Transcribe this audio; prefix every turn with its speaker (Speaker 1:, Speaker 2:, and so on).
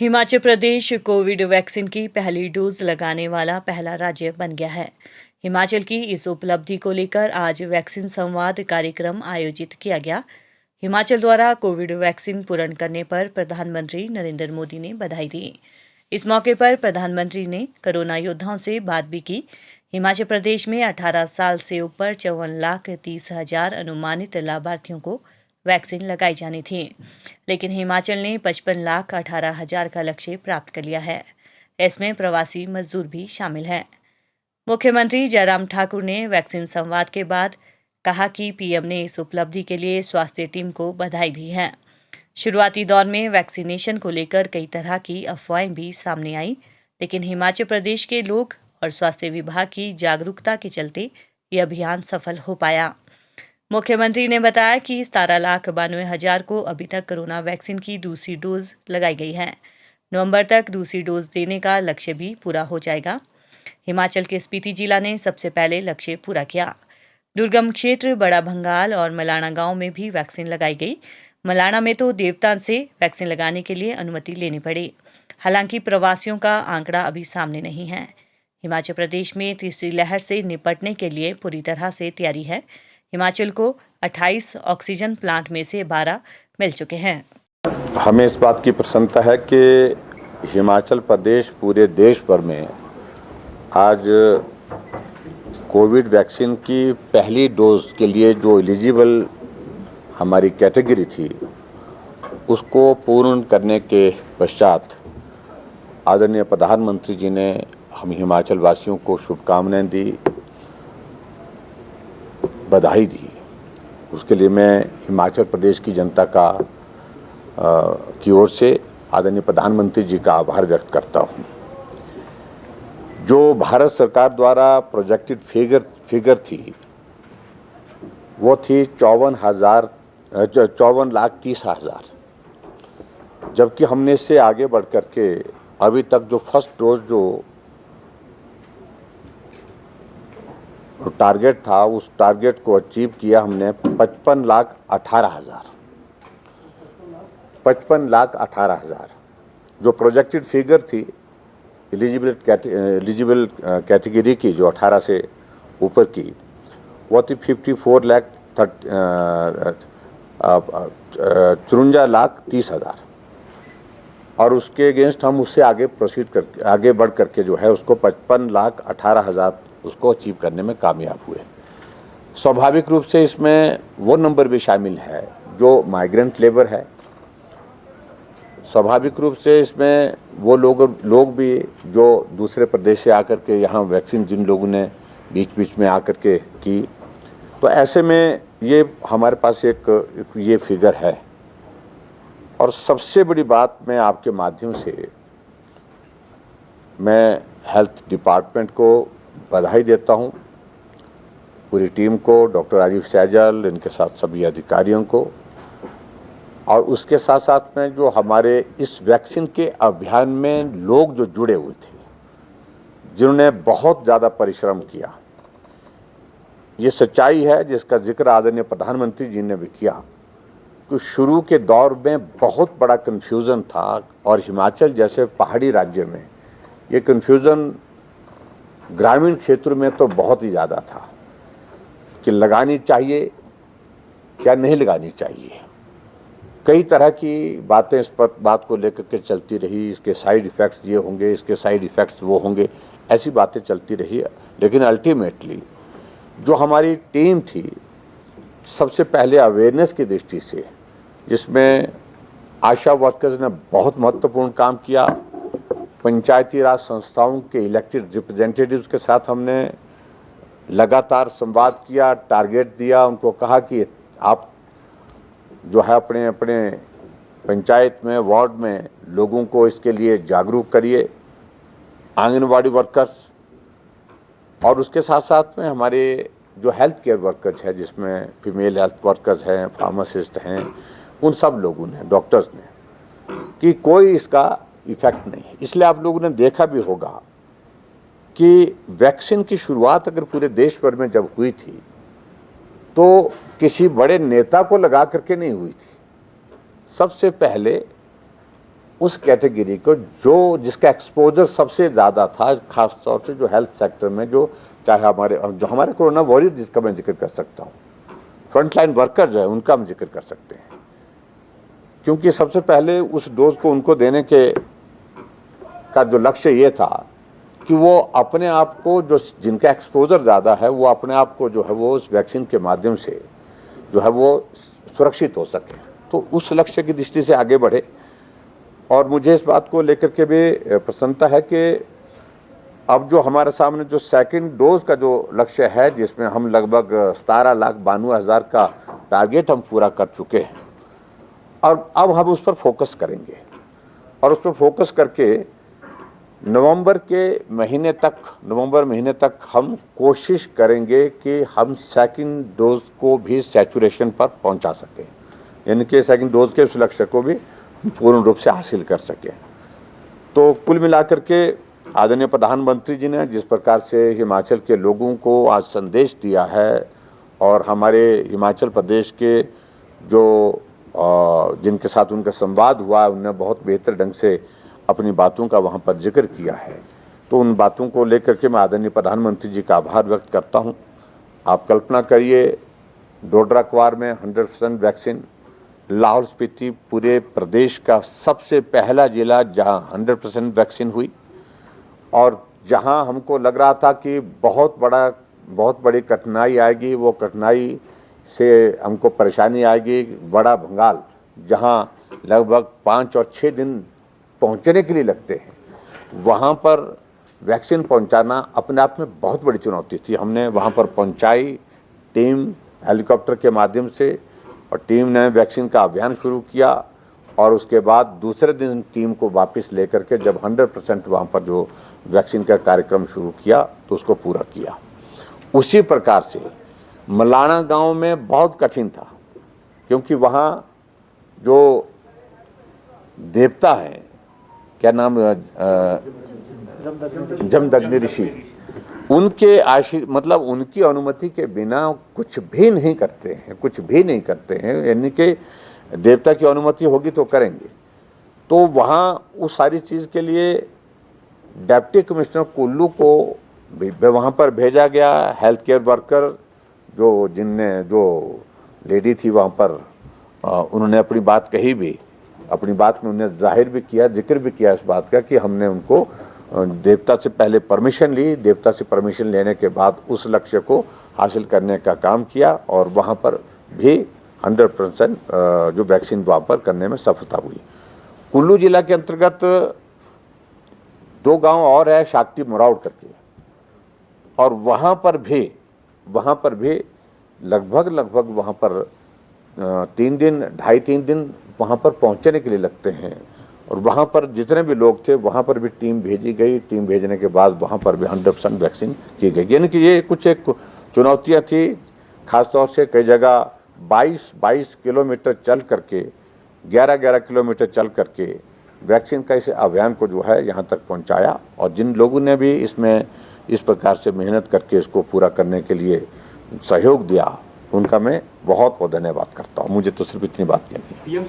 Speaker 1: Himachal Pradesh Covid vaccine की पहली dose लगाने वाला पहला राज्य बन गया है। हिमाचल की इस उपलब्धि को लेकर आज वैक्सीन संवाद कार्यक्रम आयोजित किया गया। हिमाचल द्वारा कोविड वैक्सीन पूर्ण करने पर प्रधानमंत्री नरेंद्र मोदी ने बधाई दी। इस मौके पर प्रधानमंत्री ने कोरोना योद्धाओं से बात भी की। हिमाचल प्रदेश में 18 साल से ऊपर 54,30,000 अनुमानित लाभार्थियों को वैक्सीन लगाई जानी थी, लेकिन हिमाचल ने 55,18,000 का लक्ष्य प्राप्त कर लिया है। इसमें प्रवासी मजदूर भी शामिल हैं। मुख्यमंत्री जयराम ठाकुर ने वैक्सीन संवाद के बाद कहा कि पीएम ने इस उपलब्धि के लिए स्वास्थ्य टीम को बधाई दी है। शुरुआती दौर में वैक्सीनेशन को लेकर कई तरह की अफवाहें भी सामने आई, लेकिन हिमाचल प्रदेश के लोग और स्वास्थ्य विभाग की जागरूकता के चलते ये अभियान सफल हो पाया। मुख्यमंत्री ने बताया कि 17,92,000 को अभी तक कोरोना वैक्सीन की दूसरी डोज लगाई गई है। नवंबर तक दूसरी डोज देने का लक्ष्य भी पूरा हो जाएगा। हिमाचल के स्पीति जिला ने सबसे पहले लक्ष्य पूरा किया। दुर्गम क्षेत्र बड़ा भंगाल और मलाणा गांव में भी वैक्सीन लगाई गई। मलाणा में तो देवता से वैक्सीन लगाने के लिए अनुमति लेनी पड़ी। हालांकि प्रवासियों का आंकड़ा अभी सामने नहीं है। हिमाचल प्रदेश में तीसरी लहर से निपटने के लिए पूरी तरह से तैयारी है। हिमाचल को 28 ऑक्सीजन प्लांट में से 12 मिल चुके हैं।
Speaker 2: हमें इस बात की प्रसन्नता है कि हिमाचल प्रदेश पूरे देश भर में आज कोविड वैक्सीन की पहली डोज के लिए जो एलिजिबल हमारी कैटेगरी थी उसको पूर्ण करने के पश्चात आदरणीय प्रधानमंत्री जी ने हम हिमाचल वासियों को शुभकामनाएं दी, बधाई दी। उसके लिए मैं हिमाचल प्रदेश की जनता की ओर से आदरणीय प्रधानमंत्री जी का आभार व्यक्त करता हूं। जो भारत सरकार द्वारा प्रोजेक्टेड फिगर थी वो थी 54,30,000, जबकि हमने इससे आगे बढ़ करके अभी तक जो फर्स्ट डोज जो टारगेट था उस टारगेट को अचीव किया हमने 55,18,000। जो प्रोजेक्टेड फिगर थी एलिजिबल कैटेगरी की जो 18 से ऊपर की वो थी 54,53,30,000 और उसके अगेंस्ट हम उससे आगे आगे बढ़ करके जो है उसको 55,18,000 उसको अचीव करने में कामयाब हुए। स्वाभाविक रूप से इसमें वो नंबर भी शामिल है जो माइग्रेंट लेबर है। स्वाभाविक रूप से इसमें वो लोग भी जो दूसरे प्रदेश से आकर के यहाँ वैक्सीन जिन लोगों ने बीच बीच में आकर के की, तो ऐसे में ये हमारे पास एक ये फिगर है। और सबसे बड़ी बात मैं आपके माध्यम से मैं हेल्थ डिपार्टमेंट को बधाई देता हूं, पूरी टीम को, डॉक्टर राजीव सैजल, इनके साथ सभी अधिकारियों को, और उसके साथ साथ में जो हमारे इस वैक्सीन के अभियान में लोग जो जुड़े हुए थे, जिन्होंने बहुत ज़्यादा परिश्रम किया। ये सच्चाई है जिसका जिक्र आदरणीय प्रधानमंत्री जी ने भी किया कि शुरू के दौर में बहुत बड़ा कन्फ्यूज़न था और हिमाचल जैसे पहाड़ी राज्य में ये कन्फ्यूज़न ग्रामीण क्षेत्र में तो बहुत ही ज़्यादा था कि लगानी चाहिए क्या नहीं लगानी चाहिए। कई तरह की बातें इस पर बात को लेकर के चलती रही, इसके साइड इफ़ेक्ट्स ये होंगे, इसके साइड इफ़ेक्ट्स वो होंगे, ऐसी बातें चलती रही। लेकिन अल्टीमेटली जो हमारी टीम थी, सबसे पहले अवेयरनेस की दृष्टि से, जिसमें आशा वर्कर्स ने बहुत महत्वपूर्ण काम किया। पंचायती राज संस्थाओं के इलेक्टेड रिप्रेजेंटेटिव्स के साथ हमने लगातार संवाद किया, टारगेट दिया, उनको कहा कि आप जो है अपने अपने पंचायत में, वार्ड में लोगों को इसके लिए जागरूक करिए। आंगनवाड़ी वर्कर्स और उसके साथ साथ में हमारे जो हेल्थ केयर वर्कर्स हैं, जिसमें फीमेल हेल्थ वर्कर्स हैं, फार्मासिस्ट हैं, उन सब लोगों ने, डॉक्टर्स ने, कि कोई इसका इफेक्ट नहीं है। इसलिए आप लोगों ने देखा भी होगा कि वैक्सीन की शुरुआत अगर पूरे देश भर में जब हुई थी तो किसी बड़े नेता को लगा करके नहीं हुई थी। सबसे पहले उस कैटेगरी को जो जिसका एक्सपोजर सबसे ज़्यादा था, खास तौर से जो हेल्थ सेक्टर में, जो चाहे हमारे कोरोना वॉरियर जिसका मैं जिक्र कर सकता हूँ, फ्रंटलाइन वर्कर जो है उनका हम जिक्र कर सकते हैं, क्योंकि सबसे पहले उस डोज को उनको देने का जो लक्ष्य ये था कि वो अपने आप को, जो जिनका एक्सपोजर ज़्यादा है, वो अपने आप को जो है वो उस वैक्सीन के माध्यम से जो है वो सुरक्षित हो सके। तो उस लक्ष्य की दृष्टि से आगे बढ़े। और मुझे इस बात को लेकर के भी प्रसन्नता है कि अब जो हमारे सामने जो सेकंड डोज का जो लक्ष्य है, जिसमें हम लगभग 17,92,000 का टारगेट हम पूरा कर चुके हैं, और अब हम उस पर फोकस करेंगे और उस पर फोकस करके नवंबर महीने तक हम कोशिश करेंगे कि हम सेकंड डोज को भी सैचुरेशन पर पहुंचा सकें, यानी कि सेकंड डोज के उस लक्ष्य को भी पूर्ण रूप से हासिल कर सकें। तो कुल मिलाकर के आदरणीय प्रधानमंत्री जी ने जिस प्रकार से हिमाचल के लोगों को आज संदेश दिया है, और हमारे हिमाचल प्रदेश के जो जिनके साथ उनका संवाद हुआ, उन्होंने बहुत बेहतर ढंग से अपनी बातों का वहाँ पर जिक्र किया है। तो उन बातों को लेकर के मैं आदरणीय प्रधानमंत्री जी का आभार व्यक्त करता हूँ। आप कल्पना करिए, डोडरा क्वार में 100% वैक्सीन, लाहौल स्पीति पूरे प्रदेश का सबसे पहला जिला जहां 100% वैक्सीन हुई, और जहां हमको लग रहा था कि बहुत बड़ी कठिनाई आएगी, वो कठिनाई से हमको परेशानी आएगी, बड़ा भंगाल, जहां लगभग 5 और 6 दिन पहुंचने के लिए लगते हैं, वहां पर वैक्सीन पहुंचाना अपने आप में बहुत बड़ी चुनौती थी। हमने वहां पर पहुंचाई टीम हेलीकॉप्टर के माध्यम से, और टीम ने वैक्सीन का अभियान शुरू किया, और उसके बाद दूसरे दिन टीम को वापस लेकर के जब 100% वहाँ पर जो वैक्सीन का कार्यक्रम शुरू किया तो उसको पूरा किया। उसी प्रकार से मलाना गांव में बहुत कठिन था, क्योंकि वहाँ जो देवता है, क्या नाम, जमदग्नि ऋषि, उनके मतलब उनकी अनुमति के बिना कुछ भी नहीं करते हैं, यानी कि देवता की अनुमति होगी तो करेंगे। तो वहाँ उस सारी चीज़ के लिए डिप्टी कमिश्नर कुल्लू को वहाँ पर भेजा गया। हेल्थ केयर वर्कर जो लेडी थी वहाँ पर, उन्होंने अपनी बात कही भी, अपनी बात में उन्हें जाहिर भी किया, जिक्र भी किया इस बात का कि हमने उनको देवता से पहले परमिशन ली, देवता से परमिशन लेने के बाद उस लक्ष्य को हासिल करने का काम किया, और वहाँ पर भी 100% जो वैक्सीन वहाँ पर करने में सफलता हुई। कुल्लू जिला के अंतर्गत 2 गांव और है, शाक्टी मोराउड करके, और वहाँ पर भी लगभग वहाँ पर 3 दिन, 2.5-3 दिन वहाँ पर पहुँचने के लिए लगते हैं, और वहाँ पर जितने भी लोग थे वहाँ पर भी टीम भेजी गई। टीम भेजने के बाद वहाँ पर भी 100% वैक्सीन की गई। यानी कि ये कुछ एक चुनौतियाँ थी, खासतौर से कई जगह 22 किलोमीटर चल करके, 11 किलोमीटर चल करके वैक्सीन का इस अभियान को जो है यहाँ तक पहुँचाया। और जिन लोगों ने भी इसमें इस प्रकार से मेहनत करके इसको पूरा करने के लिए सहयोग दिया, उनका मैं बहुत बहुत धन्यवाद करता हूँ। मुझे तो सिर्फ इतनी बात कहनी है।